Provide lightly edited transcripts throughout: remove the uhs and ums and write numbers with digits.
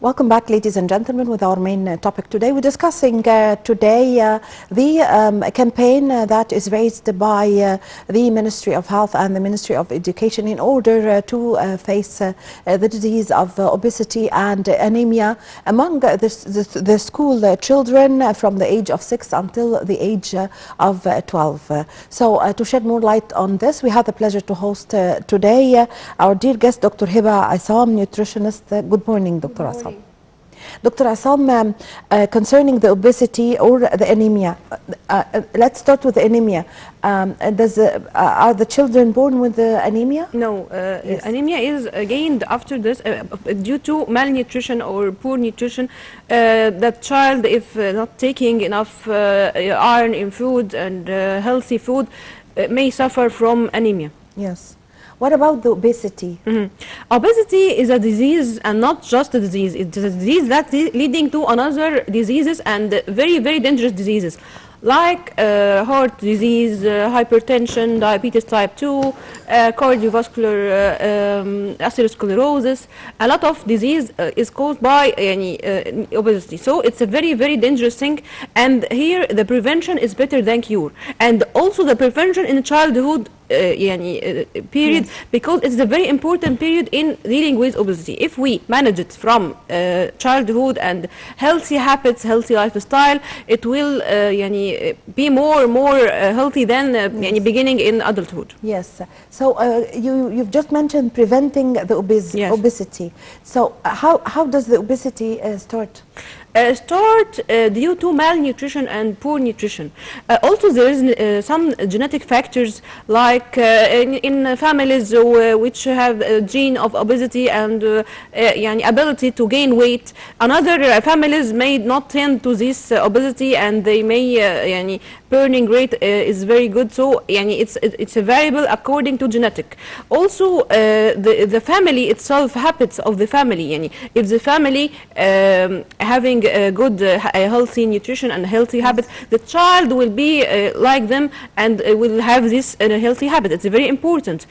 Welcome back, ladies and gentlemen, with our main topic today. We're discussing today the campaign that is raised by the Ministry of Health and the Ministry of Education in order to face the disease of obesity and anemia among the school children from the age of 6 until the age of 12. So to shed more light on this, we have the pleasure to host today our dear guest, Dr. Heba Essam, nutritionist. Good morning, Dr. Essam. Dr. Essam, concerning the obesity or the anemia, let's start with the anemia. Are the children born with the anemia? No, Yes. anemia is gained after this due to malnutrition or poor nutrition. That child, if not taking enough iron in food and healthy food, may suffer from anemia. Yes. What about the obesity? Obesity is a disease, and not just a disease. It's a disease that's leading to another diseases, and very, very dangerous diseases, like heart disease, hypertension, diabetes type 2, cardiovascular atherosclerosis. A lot of disease is caused by obesity. So it's a very, very dangerous thing. And here the prevention is better than cure. And also the prevention in childhood period, because it's a very important period in dealing with obesity. If we manage it from childhood and healthy habits, healthy lifestyle, it will be more healthy than beginning in adulthood. Yes. So you've just mentioned preventing the obesity. So how does the obesity start? Due to malnutrition and poor nutrition. Also, there is some genetic factors, like in families which have a gene of obesity and ability to gain weight. Another families may not tend to this obesity, and they may burning rate is very good. So it's a variable according to genetic. Also, the family itself, habits of the family. If the family having good healthy nutrition and healthy habits, the child will be like them and will have this healthy habit. It's very important.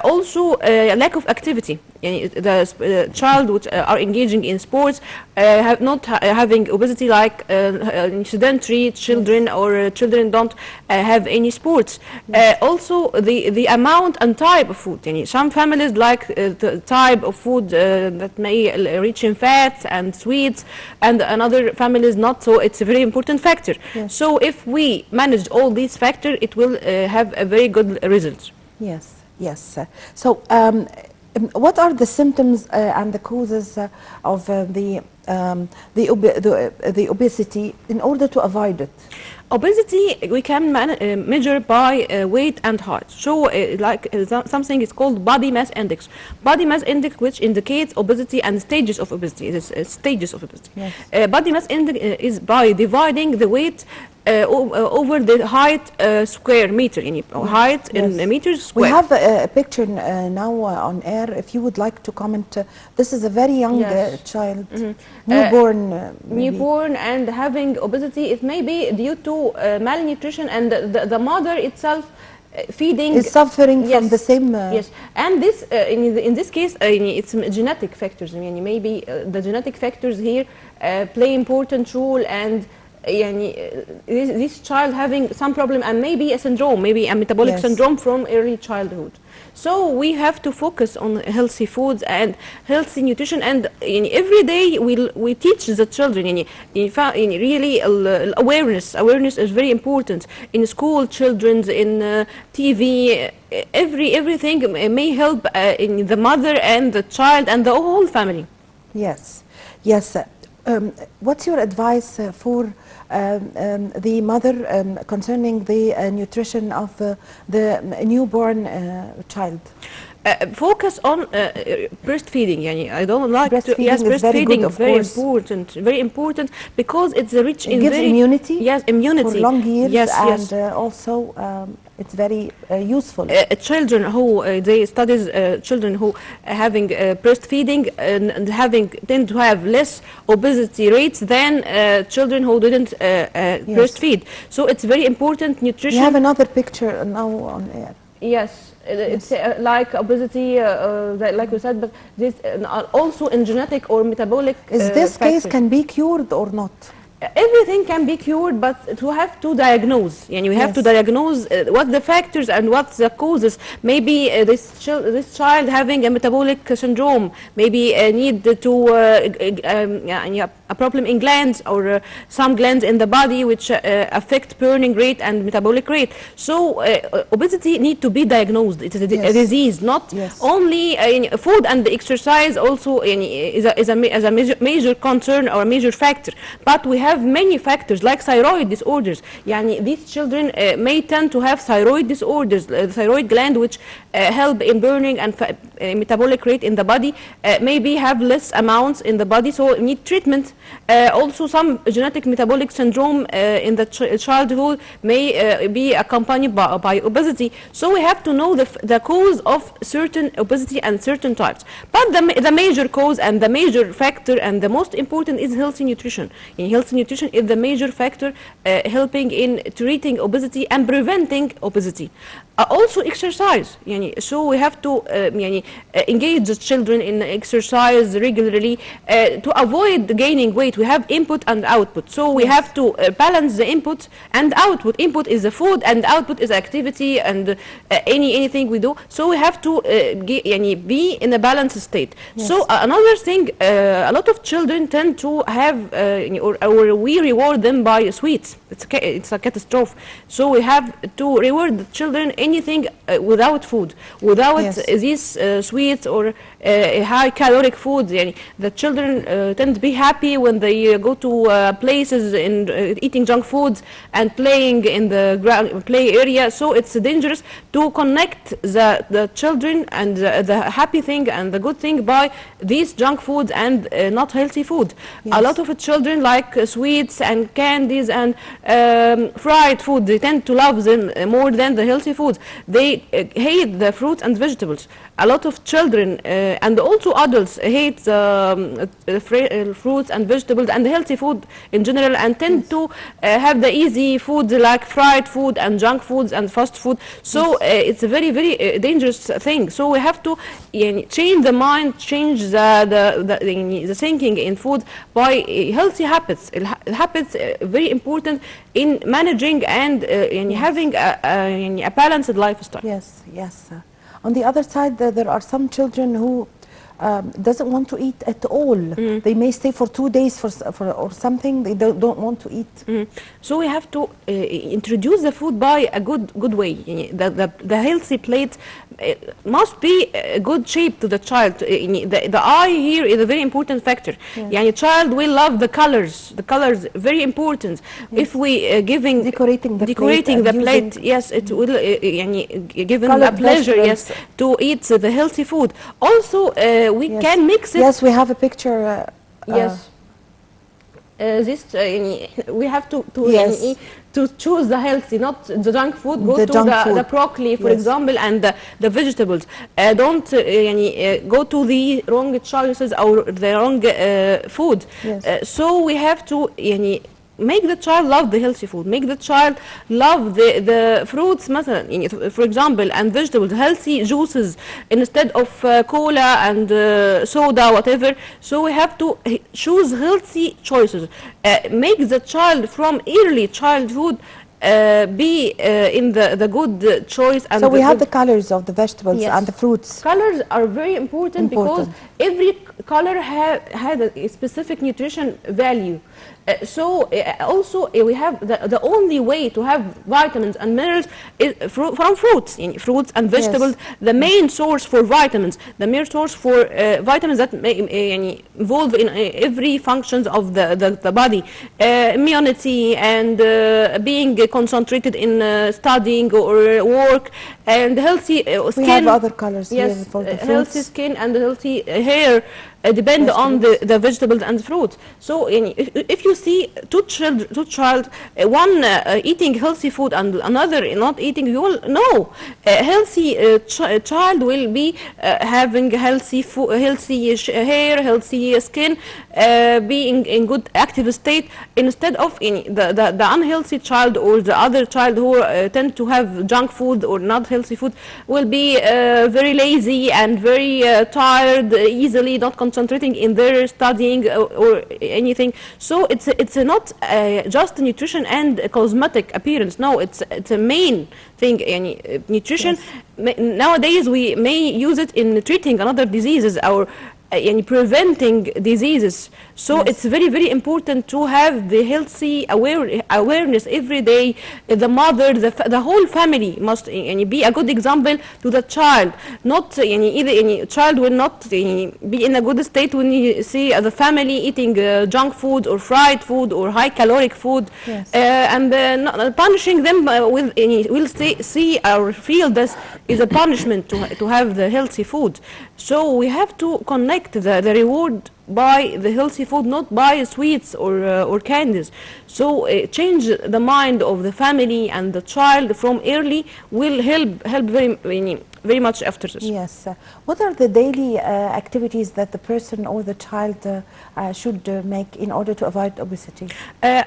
Also, lack of activity. The child which are engaging in sports have not having obesity, like sedentary children, or children don't have any sports. Also, the amount and type of food. Some families like the type of food that may rich in fats and sweets, and another families not. So it's a very important factor. Yes. So if we manage all these factors, it will have a very good result. Yes, yes. So what are the symptoms and the causes of the obesity in order to avoid it? Obesity we can measure by weight and height. So something is called body mass index. Body mass index, which indicates obesity and stages of obesity. It is stages of obesity. Yes. Body mass index is by dividing the weight over the height square meter, height in meters square. We have a picture now on air. If you would like to comment, this is a very young child, newborn. Newborn and having obesity. It may be due to malnutrition, and the mother itself feeding is suffering from the same. Yes, and this in this case it's genetic factors. Maybe the genetic factors here play important role, and this child having some problem, and maybe a syndrome, maybe a metabolic syndrome from early childhood. So we have to focus on healthy foods and healthy nutrition, and every day we teach the children. Really awareness is very important in school, children's in TV. Everything may help in the mother and the child and the whole family. Yes, yes. What's your advice for the mother concerning the nutrition of the newborn child? Focus on breastfeeding. I don't like breastfeeding is very good, of course. Very important, because it's rich in gives immunity. Yes, immunity for long years. Yes, and also it's very useful. Children who they studies children who having breastfeeding and tend to have less obesity rates than children who didn't breastfeed. So it's very important nutrition. You have another picture now on air. Yes, it's like obesity, like we said, but this also in genetic or metabolic Is this case factors. can be cured or not? Everything can be cured, but to have to diagnose. And we have to diagnose what the factors and what the causes. Maybe this child having a metabolic syndrome, maybe need to a problem in glands or some glands in the body which affect burning rate and metabolic rate. So obesity need to be diagnosed. It is a disease, not only food and exercise. Also is a major concern or a major factor, but we have many factors like thyroid disorders. These children may tend to have thyroid disorders, the thyroid gland which help in burning and metabolic rate in the body, maybe have less amounts in the body, so need treatment. Also some genetic metabolic syndrome in the childhood may be accompanied by obesity. So we have to know the cause of certain obesity and certain types. But the major cause and the major factor and the most important is healthy nutrition. Healthy nutrition is the major factor helping in treating obesity and preventing obesity. Also exercise. So we have to engage the children in exercise regularly to avoid gaining weight. We have input and output. So we have to balance the input and output. Input is the food and output is activity and anything we do. So we have to be in a balanced state. So another thing, a lot of children tend to have or we reward them by sweets. It's a catastrophe. So we have to reward the children anything without food, without these sweets or high caloric foods. The children tend to be happy when they go to places and eating junk foods and playing in the play area. So it's dangerous to connect the children and the happy thing and the good thing by these junk foods and not healthy food. A lot of children like sweets and candies and fried food. They tend to love them more than the healthy foods. They hate the fruits and vegetables. A lot of children and also adults hate fruits and vegetables and healthy food in general, and tend to have the easy food like fried food and junk foods and fast food. So it's a very, very dangerous thing. So we have to change the mind, change the thinking in food by healthy habits. Habits very important in managing and having a balanced lifestyle. Yes, yes. On the other side, there are some children who doesn't want to eat at all. They may stay for 2 days for or something. They don't want to eat. So we have to introduce the food by a good way. The healthy plate must be a good shape to the child. The eye here is a very important factor. Child will love the colors. The colors very important. If we giving decorating the plate, yes, it will give them a pleasure. Yes, to eat the healthy food. Also, we can mix it. Yes, we have a picture. Yes. This we have to choose the healthy, not the junk food. Go to the broccoli, for example, and the vegetables. Don't go to the wrong choices or the wrong food. So we have to make the child love the healthy food, make the child love the fruits, for example, and vegetables, healthy juices instead of cola and soda, whatever. So we have to choose healthy choices, make the child from early childhood be in the good choice. And so we have the colors of the vegetables and the fruits. Colors are very important because every color had a specific nutrition value. So also we have the only way to have vitamins and minerals is from fruits, fruits and vegetables. The main source for vitamins, the main source for vitamins that involve in every functions of the body, immunity and being concentrated in studying or work, and healthy skin. We have other colors here for the fruits. Healthy skin and healthy hair. depend on Vegetables. the vegetables and fruit. So if you see two child, one eating healthy food and another not eating, you will know a healthy child will be having healthy healthy hair, healthy skin, being in good active state, instead of the unhealthy child or the other child who tend to have junk food or not healthy food will be very lazy and very tired easily, not concentrating in their studying or anything. So it's not just nutrition and cosmetic appearance. No, it's a main thing. Nutrition, Yes. nowadays we may use it in treating another diseases or preventing diseases. So Yes. it's very, very important to have the healthy awareness every day. The mother, the whole family must be a good example to the child. Not either child will not be in a good state when you see the family eating junk food or fried food or high caloric food. Yes. And not punishing them with will see or feel this is a punishment to have the healthy food. So we have to connect the reward by the healthy food, not by sweets or candies. So change the mind of the family and the child from early will help very much after this. Yes. What are the daily activities that the person or the child should make in order to avoid obesity?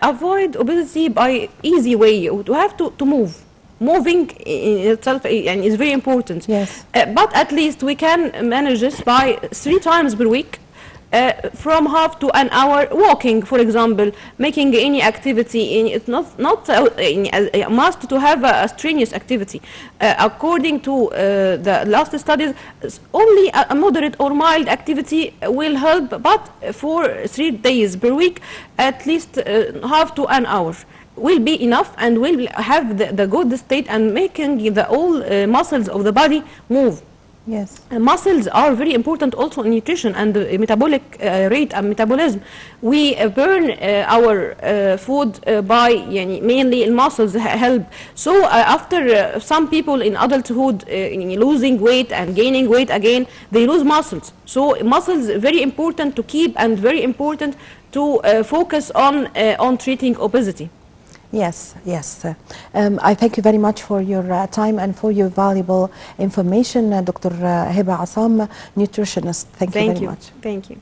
Avoid obesity by easy way. You have to move. Moving in itself is very important. Yes. But at least we can manage this by 3 times per week. From half to an hour walking, for example, making any activity. It's not a must to have a strenuous activity. According to the last studies, only a moderate or mild activity will help, but for 3 days per week, at least half to an hour will be enough and will have the good state and making the all muscles of the body move. Yes. Muscles are very important also in nutrition and metabolic rate and metabolism. We burn our food by mainly muscles help. So after some people in adulthood losing weight and gaining weight again, they lose muscles. So muscles very important to keep and very important to focus on treating obesity. Yes, yes. I thank you very much for your time and for your valuable information, Dr. Heba Essam, nutritionist. Thank you very much. Thank you.